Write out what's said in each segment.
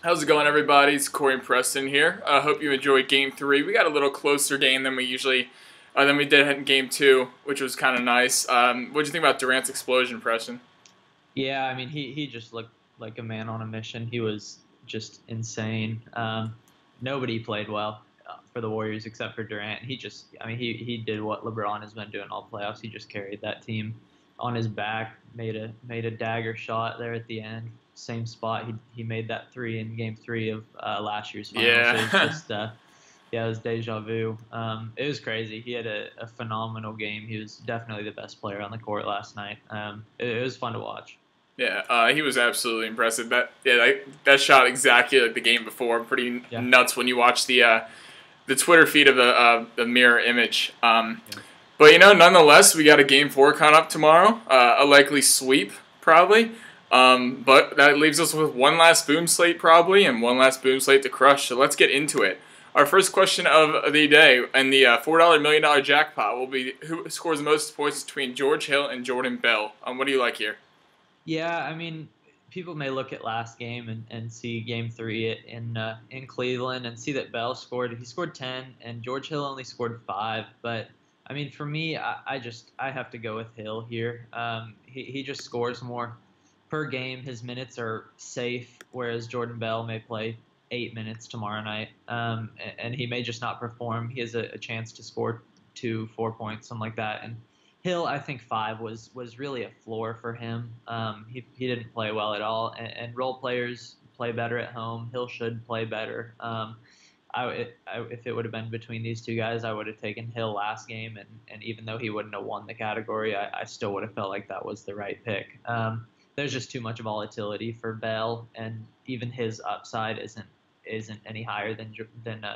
How's it going, everybody? It's Corey and Preston here. I hope you enjoyed Game 3. We got a little closer game than we did in Game 2, which was kind of nice. What do you think about Durant's explosion, Preston? Yeah, I mean, he just looked like a man on a mission. He was just insane. Nobody played well for the Warriors except for Durant. I mean, he did what LeBron has been doing all playoffs. He just carried that team on his back, made a dagger shot there at the end, same spot he made that three in Game 3 of last year's finals. It was Yeah. just yeah, it was deja vu. It was crazy. He had a phenomenal game. He was definitely the best player on the court last night. It was fun to watch. Yeah, he was absolutely impressive. That shot exactly like the game before. Pretty Yeah. nuts when you watch the Twitter feed of the mirror image. Yeah. But nonetheless, we got a Game 4 coming up tomorrow. A likely sweep, probably. But that leaves us with one last boom slate, probably, and one last boom slate to crush. So let's get into it. Our first question of the day and the $4 million jackpot will be who scores the most points between George Hill and Jordan Bell. What do you like here? Yeah, I mean, people may look at last game and see Game 3 in Cleveland and see that Bell scored. He scored 10, and George Hill only scored 5. But I mean, for me, I have to go with Hill here. He just scores more per game. His minutes are safe, whereas Jordan Bell may play 8 minutes tomorrow night, and he may just not perform. He has a chance to score 2, 4 points, something like that, and Hill, I think 5 was really a floor for him. He didn't play well at all, and role players play better at home. Hill should play better. If it would have been between these two guys, I would have taken Hill last game, and even though he wouldn't have won the category, I still would have felt like that was the right pick. There's just too much volatility for Bell, and even his upside isn't any higher than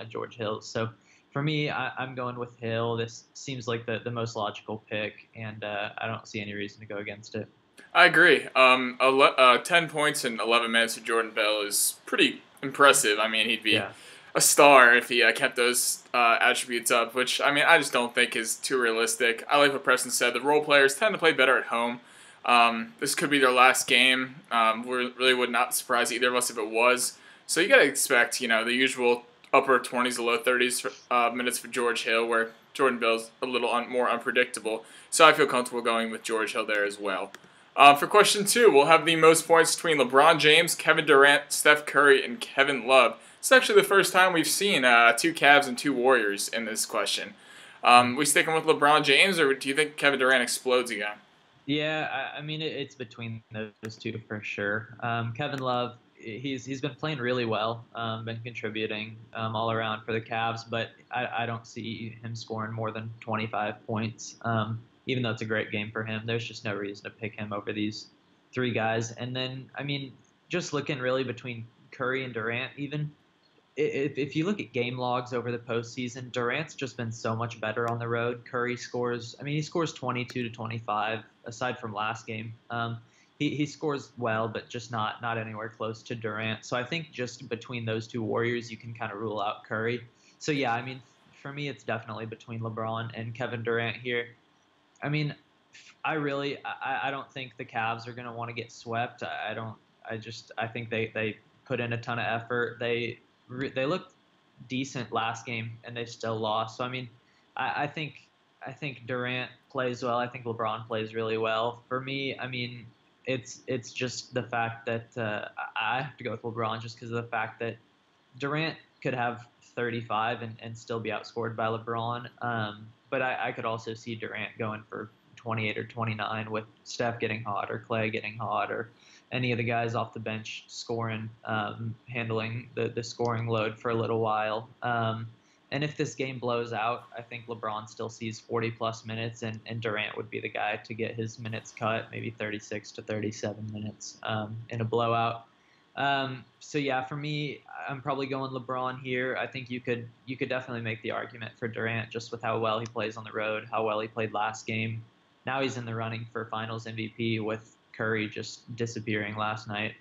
George Hill. So for me, I'm going with Hill. This seems like the most logical pick, and I don't see any reason to go against it. I agree. 10 points in 11 minutes of Jordan Bell is pretty impressive. I mean, he'd be Yeah. a star if he kept those attributes up, which, I mean, I just don't think is too realistic. I like what Preston said. The role players tend to play better at home. This could be their last game. Really would not surprise either of us if it was. So you got to expect, the usual upper 20s to low 30s minutes for George Hill, where Jordan Bell's a little more unpredictable. So I feel comfortable going with George Hill there as well. For question 2, we'll have the most points between LeBron James, Kevin Durant, Steph Curry, and Kevin Love. It's actually the first time we've seen two Cavs and two Warriors in this question. We sticking with LeBron James, or do you think Kevin Durant explodes again? Yeah, I mean it's between those two for sure. Kevin Love, he's been playing really well, been contributing all around for the Cavs, but I don't see him scoring more than 25 points. Even though it's a great game for him, there's just no reason to pick him over these three guys. And then, I mean, just looking really between Curry and Durant, even if you look at game logs over the postseason, Durant's just been so much better on the road. Curry scores, I mean, he scores 22 to 25 aside from last game. He scores well, but just not anywhere close to Durant. So I think just between those two Warriors, you can kind of rule out Curry. So yeah, I mean, for me, it's definitely between LeBron and Kevin Durant here. I mean, I don't think the Cavs are going to want to get swept. I don't. I think they put in a ton of effort. They looked decent last game and they still lost. So I mean, I think Durant plays well. I think LeBron plays really well. For me, I mean, it's just the fact that I have to go with LeBron just because of the fact that Durant could have 35 and still be outscored by LeBron. But I could also see Durant going for 28 or 29 with Steph getting hot or Clay getting hot or any of the guys off the bench scoring, handling the scoring load for a little while. And if this game blows out, I think LeBron still sees 40 plus minutes, and Durant would be the guy to get his minutes cut, maybe 36 to 37 minutes in a blowout. So yeah, for me, I'm probably going LeBron here. I think you could definitely make the argument for Durant just with how well he plays on the road, how well he played last game. Now he's in the running for Finals MVP with Curry just disappearing last night.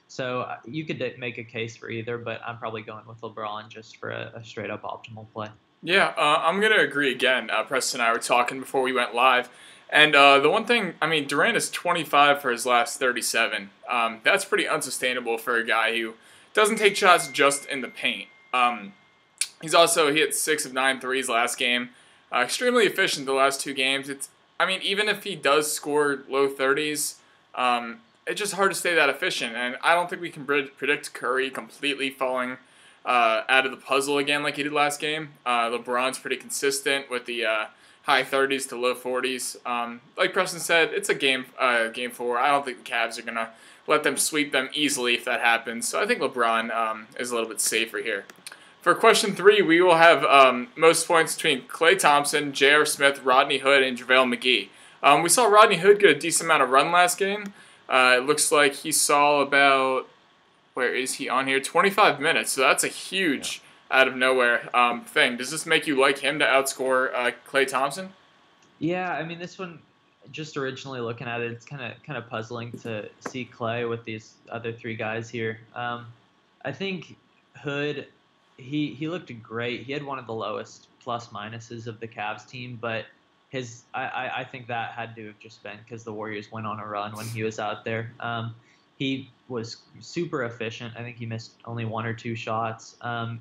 So you could make a case for either, but I'm probably going with LeBron just for a straight up optimal play. Yeah, I'm gonna agree again. Preston and I were talking before we went live, and the one thing, I mean, Durant is 25 for his last 37. That's pretty unsustainable for a guy who doesn't take shots just in the paint. He hit 6 of 9 threes last game. Extremely efficient the last 2 games. Even if he does score low 30s, it's just hard to stay that efficient. And I don't think we can predict Curry completely falling out of the puzzle again like he did last game. LeBron's pretty consistent with the high 30s to low 40s. Like Preston said, it's a game 4. I don't think the Cavs are going to let them sweep them easily if that happens. So I think LeBron is a little bit safer here. For question 3, we will have most points between Klay Thompson, J.R. Smith, Rodney Hood, and JaVale McGee. We saw Rodney Hood get a decent amount of run last game. It looks like he saw about, where is he on here? 25 minutes. So that's a huge out of nowhere thing. Does this make you like him to outscore Klay Thompson? Yeah, I mean, this one, just originally looking at it, it's kind of puzzling to see Klay with these other 3 guys here. I think Hood, he looked great. He had one of the lowest plus minuses of the Cavs team, but I think that had to have just been because the Warriors went on a run when he was out there. He was super efficient. I think he missed only 1 or 2 shots.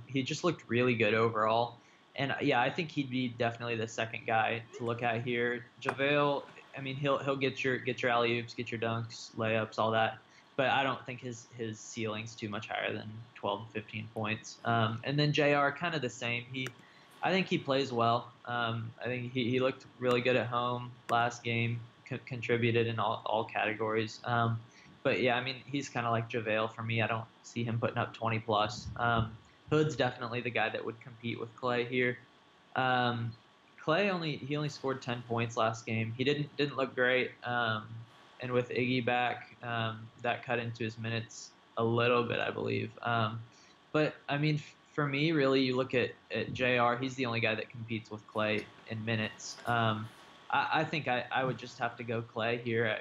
He just looked really good overall. And yeah, I think he'd be definitely the second guy to look at here. JaVale, I mean, he'll get your alley-oops, get your dunks, layups, all that. But I don't think his ceiling's too much higher than 12 to 15 points. And then JR, kind of the same. I think he plays well. I think he looked really good at home last game, contributed in all categories. But yeah, I mean, he's kind of like JaVale for me. I don't see him putting up 20 plus. Hood's definitely the guy that would compete with Klay here. Klay only scored 10 points last game. He didn't look great. And with Iggy back, that cut into his minutes a little bit, I believe. But I mean, for me, really, you look at JR. He's the only guy that competes with Klay in minutes. I think I would just have to go Klay here.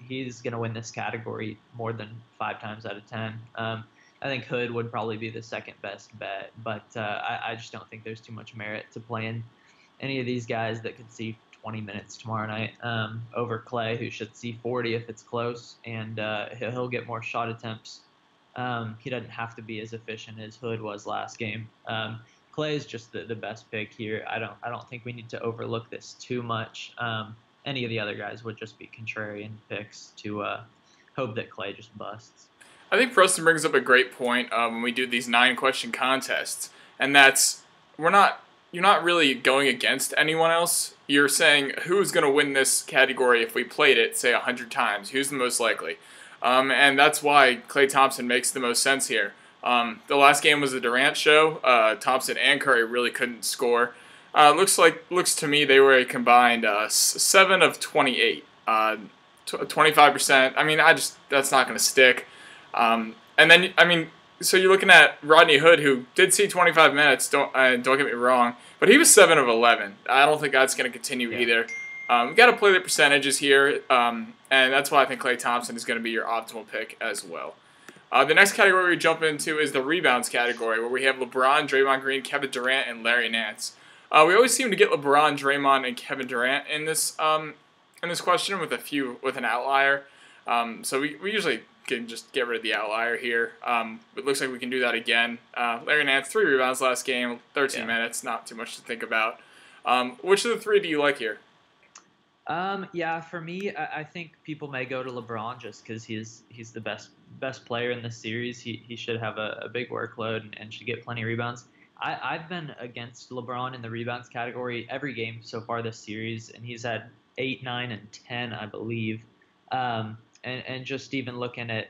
He's going to win this category more than 5 times out of 10. I think Hood would probably be the second best bet, but I just don't think there's too much merit to playing any of these guys that could see 20 minutes tomorrow night over Klay, who should see 40 if it's close, and he'll get more shot attempts. He doesn't have to be as efficient as Hood was last game. Klay is just the best pick here. I don't think we need to overlook this too much. Any of the other guys would just be contrarian picks to hope that Klay just busts. I think Preston brings up a great point when we do these 9-question contests, and that's you're not really going against anyone else. You're saying who's going to win this category if we played it, say, 100 times. Who's the most likely? And that's why Klay Thompson makes the most sense here. The last game was a Durant show. Thompson and Curry really couldn't score. Looks to me they were a combined 7 of 28, 25%. I mean, that's not going to stick. And then so you're looking at Rodney Hood, who did see 25 minutes. Don't get me wrong, but he was 7 of 11. I don't think that's going to continue either. We got to play the percentages here, and that's why I think Klay Thompson is going to be your optimal pick as well. The next category we jump into is the rebounds category, where we have LeBron, Draymond Green, Kevin Durant, and Larry Nance. We always seem to get LeBron, Draymond, and Kevin Durant in this question with an outlier. So we usually can just get rid of the outlier here. It looks like we can do that again. Larry Nance, 3 rebounds last game, 13 minutes, not too much to think about. Which of the 3 do you like here? Yeah, for me, I think people may go to LeBron just because he's the best player in this series. He should have a big workload and should get plenty of rebounds. I've been against LeBron in the rebounds category every game so far this series, and he's had 8, 9, and 10, I believe. And just even looking at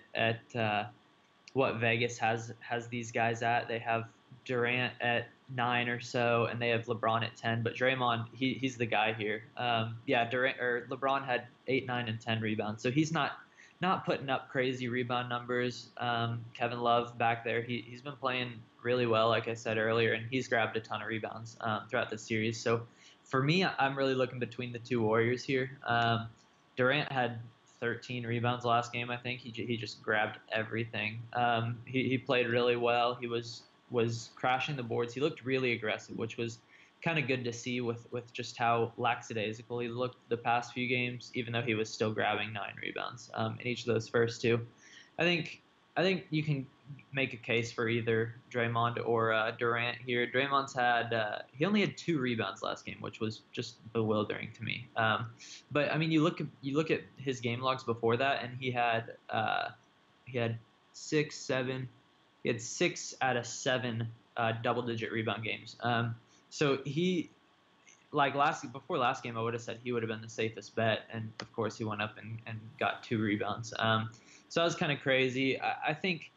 what Vegas has these guys at, they have Durant at 9 or so, and they have LeBron at 10. But Draymond, he's the guy here. LeBron had 8, 9, and 10 rebounds, so he's not putting up crazy rebound numbers. Kevin Love back there, he's been playing really well, like I said earlier, and he's grabbed a ton of rebounds throughout the series. So for me, I'm really looking between the 2 Warriors here. Durant had 13 rebounds last game, I think. He just grabbed everything. He played really well. He was crashing the boards. He looked really aggressive, which was kind of good to see with just how lackadaisical he looked the past few games, even though he was still grabbing 9 rebounds in each of those first 2. I think I think you can make a case for either Draymond or Durant here. Draymond's had he only had 2 rebounds last game, which was just bewildering to me. But I mean, you look at his game logs before that, and he had 6, 7. He had 6 out of 7 double-digit rebound games. So he like before last game, I would have said he would have been the safest bet, and of course he went up and got 2 rebounds. So that was kind of crazy. I think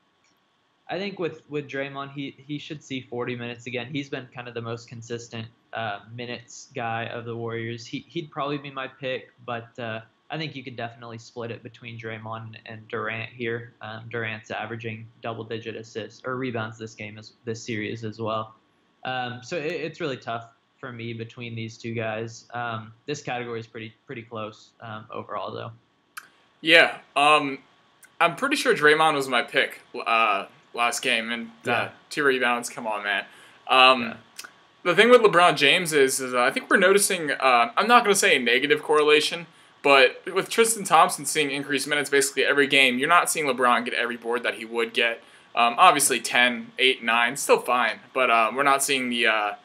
with Draymond, he should see 40 minutes again. He's been kind of the most consistent minutes guy of the Warriors. He'd probably be my pick, but I think you could definitely split it between Draymond and Durant here. Durant's averaging double-digit assists or rebounds this series as well. So it's really tough for me between these two guys. This category is pretty close overall, though. Yeah, I'm pretty sure Draymond was my pick last game, and Yeah. 2 rebounds. Come on, man. Yeah. The thing with LeBron James is I think we're noticing. I'm not going to say a negative correlation, but with Tristan Thompson seeing increased minutes basically every game, you're not seeing LeBron get every board that he would get. Obviously, 10, 8, 9, still fine, but we're not seeing the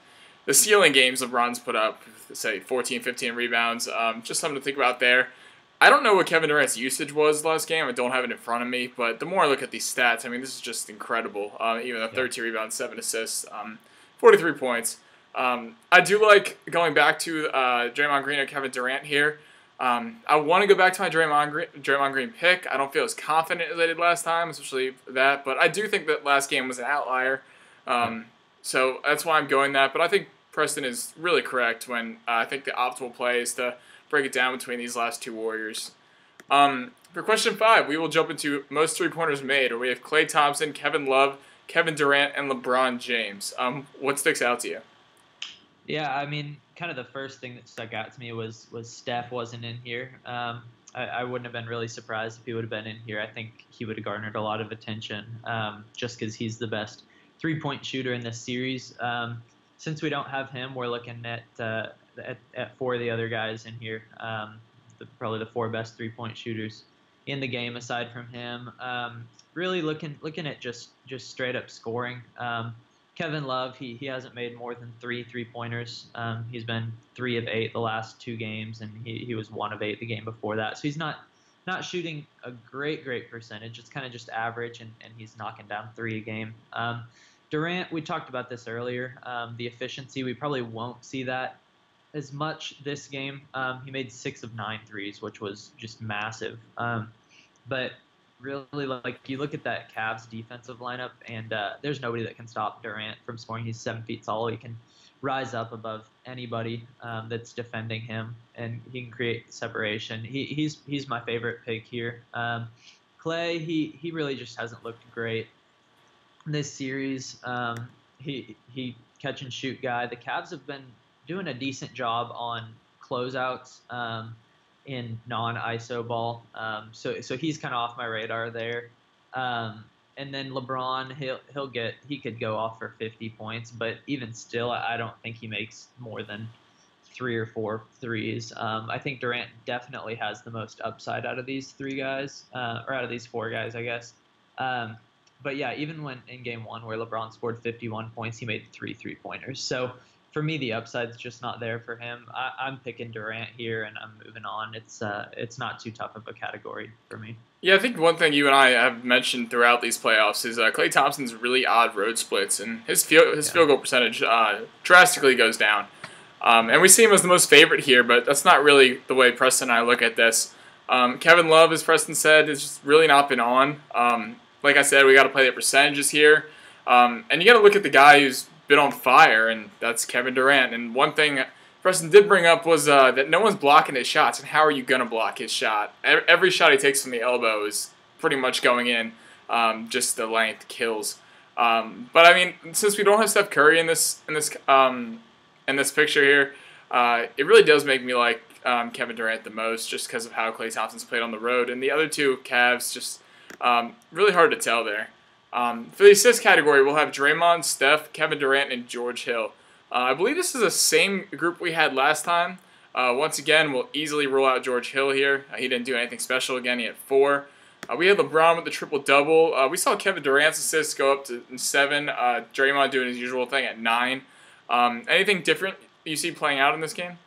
ceiling games LeBron's put up, say 14, 15 rebounds. Just something to think about there. I don't know what Kevin Durant's usage was last game. I don't have it in front of me, but the more I look at these stats, I mean, this is just incredible. Even a 13 rebounds, 7 assists, 43 points. I do like going back to Draymond Green or Kevin Durant here. I want to go back to my Draymond Green pick. I don't feel as confident as I did last time, especially that. But I do think that last game was an outlier. So that's why I'm going that. But I think Preston is really correct when I think the optimal play is to break it down between these last two Warriors. For question 5, we will jump into most three-pointers made, where we have Klay Thompson, Kevin Love, Kevin Durant, and LeBron James. What sticks out to you? Yeah, I mean, kind of the first thing that stuck out to me was Steph wasn't in here. I wouldn't have been really surprised if he would have been in here. I think he would have garnered a lot of attention just because he's the best three-point shooter in this series. Since we don't have him, we're looking at 4 of the other guys in here, probably the 4 best three-point shooters in the game aside from him. Really looking at just straight up scoring. Kevin Love, he hasn't made more than 3 3-pointers. He's been 3 of 8 the last 2 games, and he was 1 of 8 the game before that. So he's not shooting a great percentage. It's kind of just average, and he's knocking down 3 a game. Durant, we talked about this earlier. The efficiency, we probably won't see that as much this game. He made 6 of 9 threes, which was just massive. But really, like, you look at that Cavs defensive lineup, and there's nobody that can stop Durant from scoring. He's 7 feet tall. He can rise up above anybody that's defending him, and he can create separation. He's my favorite pick here. Klay, he really just hasn't looked great in this series. He catch and shoot guy. The Cavs have been doing a decent job on closeouts in non-ISO ball. So he's kind of off my radar there. And then LeBron, he could go off for 50 points, but even still, I don't think he makes more than 3 or 4 threes. I think Durant definitely has the most upside out of these 3 guys, or out of these 4 guys, I guess. But yeah, even when in game 1 where LeBron scored 51 points, he made 3 3-pointers. So for me, the upside's just not there for him. I'm picking Durant here, and I'm moving on. It's not too tough of a category for me. Yeah, I think one thing you and I have mentioned throughout these playoffs is Klay Thompson's really odd road splits, and his field goal percentage drastically goes down. And we see him as the most favorite here, but that's not really the way Preston and I look at this. Kevin Love, as Preston said, has just really not been on. Like I said, we got to play the percentages here. And you got to look at the guy who's been on fire, and that's Kevin Durant. And one thing Preston did bring up was that no one's blocking his shots, and how are you going to block his shot? Every shot he takes from the elbow is pretty much going in. Just the length kills. But I mean, since we don't have Steph Curry in this picture here, it really does make me like Kevin Durant the most, just because of how Klay Thompson's played on the road, and the other 2 Cavs just really hard to tell there. For the assist category, we'll have Draymond, Steph, Kevin Durant, and George Hill. I believe this is the same group we had last time. Once again, we'll easily rule out George Hill here. He didn't do anything special. Again, he had 4. We had LeBron with the triple-double. We saw Kevin Durant's assists go up to 7. Draymond doing his usual thing at 9. Anything different you see playing out in this game?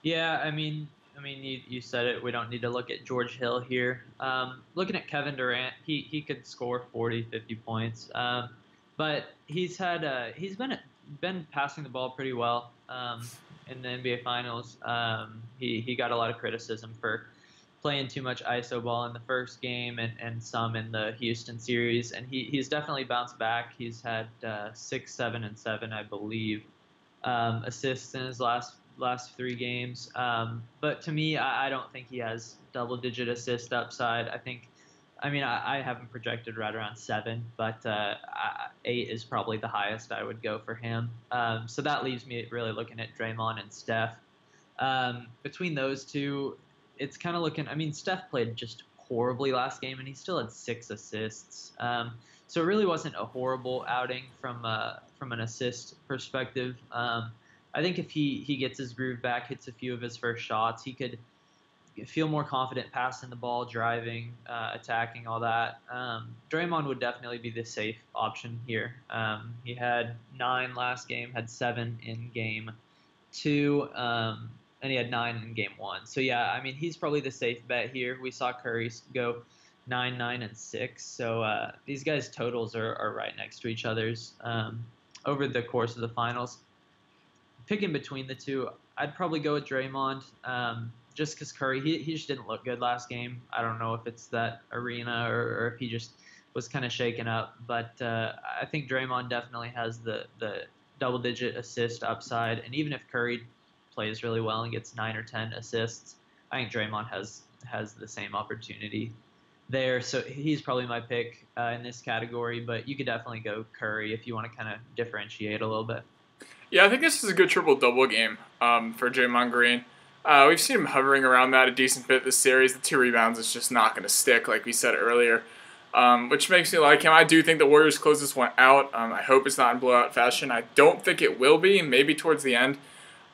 Yeah, you said it. We don't need to look at George Hill here. Looking at Kevin Durant, he could score 40, 50 points. But he's been passing the ball pretty well in the NBA Finals. He got a lot of criticism for playing too much ISO ball in the first game and some in the Houston series, and he's definitely bounced back. He's had 6, 7, and 7, I believe, assists in his last 3 games. But to me, I don't think he has double-digit assist upside. I have him projected right around 7, but 8 is probably the highest I would go for him. So that leaves me really looking at Draymond and Steph. Between those two, it's kind of looking. Steph played just horribly last game, and he still had 6 assists. So it really wasn't a horrible outing from an assist perspective. I think if he gets his groove back, hits a few of his first shots, he could feel more confident passing the ball, driving, attacking, all that. Draymond would definitely be the safe option here. He had 9 last game, had 7 in game 2, and he had 9 in game 1. So yeah, he's probably the safe bet here. We saw Curry go 9, 9, and 6. So these guys' totals are right next to each other's over the course of the finals. Picking between the two, I'd probably go with Draymond, just because Curry, he just didn't look good last game. I don't know if it's that arena or if he just was kind of shaken up. But I think Draymond definitely has the double-digit assist upside. And even if Curry plays really well and gets 9 or 10 assists, I think Draymond has the same opportunity there. So he's probably my pick in this category. But you could definitely go Curry if you want to kind of differentiate a little bit. Yeah, I think this is a good triple-double game for Draymond Green. We've seen him hovering around that a decent bit this series. The 2 rebounds is just not going to stick, like we said earlier, which makes me like him. I do think the Warriors close this one out. I hope it's not in blowout fashion. I don't think it will be, maybe towards the end.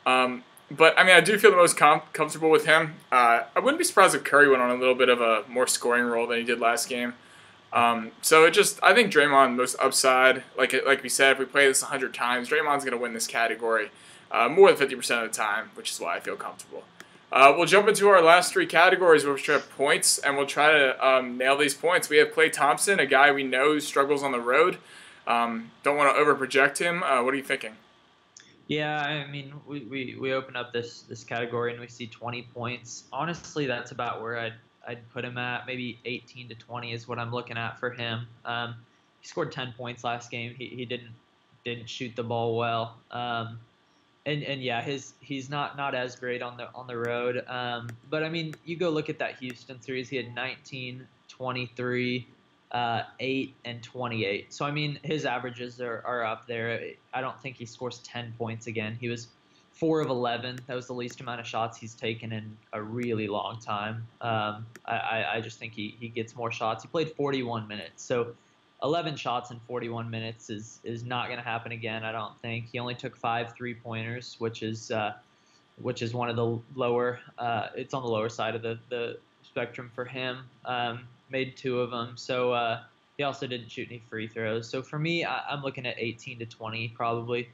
But, I do feel the most comfortable with him. I wouldn't be surprised if Curry went on a little bit of a more scoring role than he did last game. So I think Draymond most upside. Like we said, if we play this 100 times, Draymond's going to win this category more than 50% of the time, which is why I feel comfortable. We'll jump into our last 3 categories where we try to have points, and we'll try to nail these points. We have Klay Thompson, a guy we know struggles on the road. Don't want to overproject him. What are you thinking? Yeah, we open up this category and we see 20 points. Honestly, that's about where I'd put him at. Maybe 18 to 20 is what I'm looking at for him. He scored 10 points last game. He didn't shoot the ball well. And yeah, he's not as great on the road. But you go look at that Houston series. He had 19, 23, 8, and 28. So his averages are up there. I don't think he scores 10 points again. He was 4 of 11. That was the least amount of shots he's taken in a really long time. I just think he gets more shots. He played 41 minutes, so 11 shots in 41 minutes is not going to happen again, I don't think. He only took 5 3-pointers, which is one of the lower. It's on the lower side of the spectrum for him. Made 2 of them, so he also didn't shoot any free throws. So for me, I'm looking at 18 to 20 probably.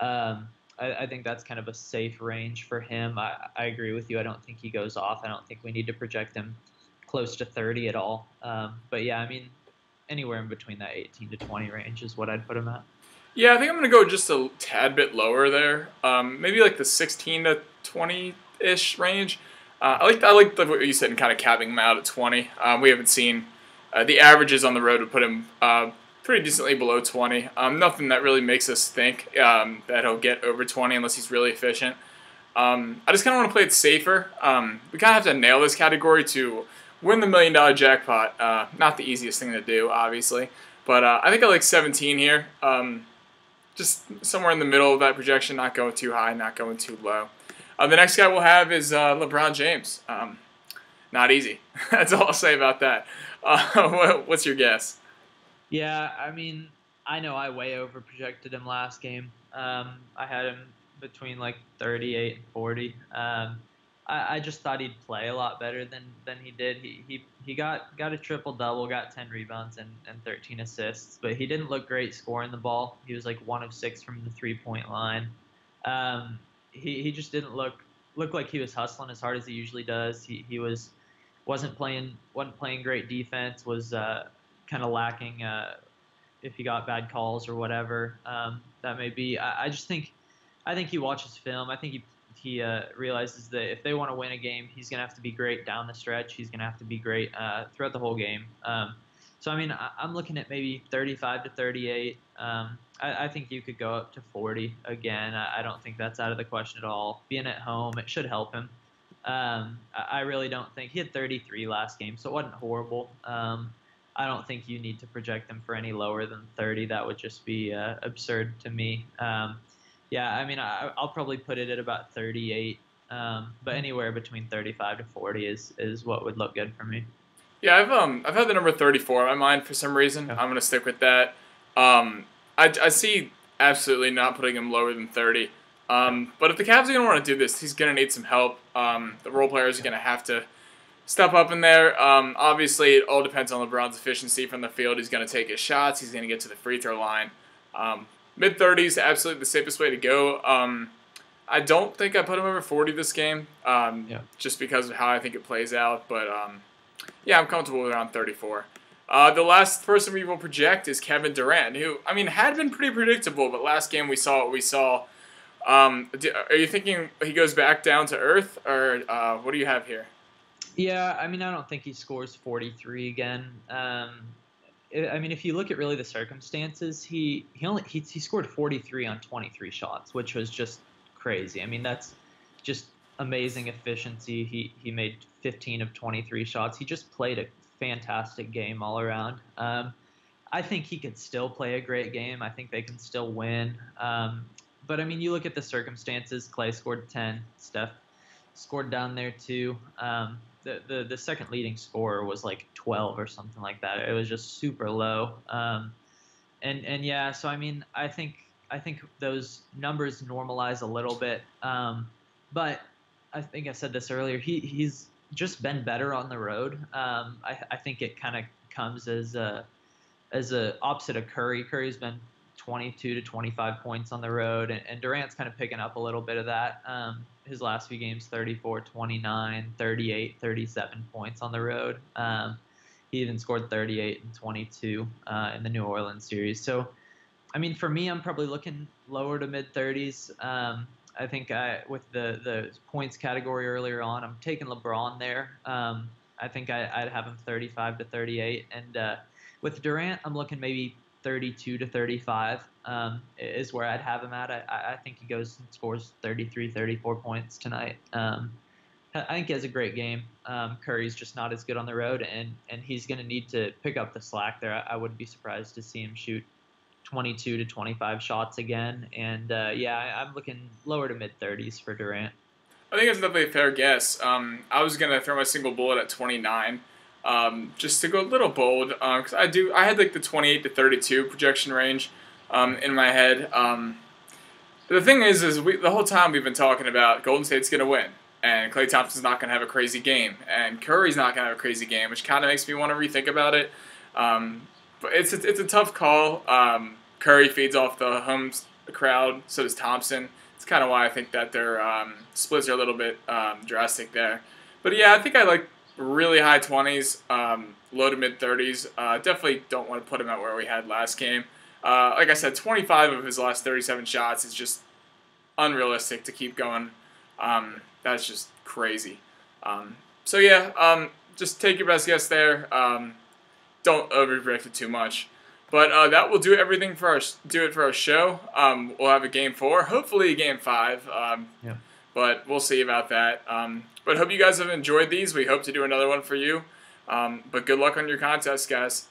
I think that's kind of a safe range for him. I agree with you. I don't think he goes off. I don't think we need to project him close to 30 at all. But yeah, anywhere in between that 18 to 20 range is what I'd put him at. Yeah, I think I'm going to go just a tad bit lower there. Maybe like the 16 to 20-ish range. I like what you said and kind of capping him out at 20. We haven't seen the averages on the road would put him pretty decently below 20. Nothing that really makes us think that he'll get over 20 unless he's really efficient. I just kind of want to play it safer. We kind of have to nail this category to win the $1 million jackpot. Not the easiest thing to do, obviously. But I think I like 17 here. Just somewhere in the middle of that projection, not going too high, not going too low. The next guy we'll have is LeBron James. Not easy. That's all I'll say about that. What's your guess? Yeah, I know I way over projected him last game. I had him between like 38 and 40. I just thought he'd play a lot better than he did. He got a triple double, got 10 rebounds and 13 assists, but he didn't look great scoring the ball. He was like 1 of 6 from the 3-point line. Um, he just didn't look like he was hustling as hard as he usually does. He wasn't playing great defense. Was kind of lacking if he got bad calls or whatever that may be. I think he watches film. I think he realizes that if they want to win a game, he's going to have to be great down the stretch. He's going to have to be great throughout the whole game. So, I mean, I'm looking at maybe 35 to 38. I think you could go up to 40 again. I don't think that's out of the question at all. Being at home, it should help him. I really don't think he had 33 last game, so it wasn't horrible. I don't think you need to project him for any lower than 30. That would just be absurd to me. Yeah, I mean, I'll probably put it at about 38, but anywhere between 35 to 40 is what would look good for me. Yeah, I've had the number 34 in my mind for some reason. Yeah. I'm gonna stick with that. I see absolutely not putting him lower than 30. But if the Cavs are gonna want to do this, he's gonna need some help. The role players are gonna have to step up in there. Obviously, it all depends on LeBron's efficiency from the field. He's gonna take his shots. He's gonna get to the free throw line. Mid-30s, absolutely the safest way to go. I don't think I put him over 40 this game, just because of how I think it plays out. But, yeah, I'm comfortable with around 34. The last person we will project is Kevin Durant, who, I mean, had been pretty predictable, but last game we saw what we saw. Are you thinking he goes back down to earth, or what do you have here? Yeah, I mean, I don't think he scores 43 again. I mean, if you look at really the circumstances, he scored 43 on 23 shots, which was just crazy. I mean, that's just amazing efficiency. He made 15 of 23 shots. He just played a fantastic game all around. I think he could still play a great game. I think they can still win. But I mean, you look at the circumstances. Clay scored 10. Steph scored down there too. The second leading scorer was like 12 or something like that. It was just super low. And yeah, so I mean, I think those numbers normalize a little bit. But I think I said this earlier. He's just been better on the road. I think it kind of comes as a opposite of Curry. Curry's been 22 to 25 points on the road, and Durant's kind of picking up a little bit of that. His last few games, 34, 29, 38, 37 points on the road. He even scored 38 and 22 in the New Orleans series. So, I mean, for me, I'm probably looking lower to mid-30s. I think with the points category earlier on, I'm taking LeBron there. I think I'd have him 35 to 38. And with Durant, I'm looking maybe 32 to 35 is where I'd have him at. I think he goes and scores 33, 34 points tonight. I think he has a great game. Curry's just not as good on the road, and he's going to need to pick up the slack there. I wouldn't be surprised to see him shoot 22 to 25 shots again. And, yeah, I'm looking lower to mid-30s for Durant. I think that's definitely a fair guess. I was going to throw my single bullet at 29. Just to go a little bold, because I had like the 28 to 32 projection range in my head. The thing is the whole time we've been talking about Golden State's going to win, and Klay Thompson's not going to have a crazy game, and Curry's not going to have a crazy game, which kind of makes me want to rethink about it. But it's a tough call. Curry feeds off the home crowd, so does Thompson. It's kind of why I think that their splits are a little bit drastic there. But yeah, I think I like really high 20s, low to mid 30s. Definitely don't want to put him at where we had last game. Like I said, 25 of his last 37 shots is just unrealistic to keep going. That's just crazy. So yeah, just take your best guess there. Don't overreact it too much. But that will do everything for our show. We'll have a game 4, hopefully a game 5. Yeah. But we'll see about that. But hope you guys have enjoyed these. We hope to do another one for you. But good luck on your contest, guys.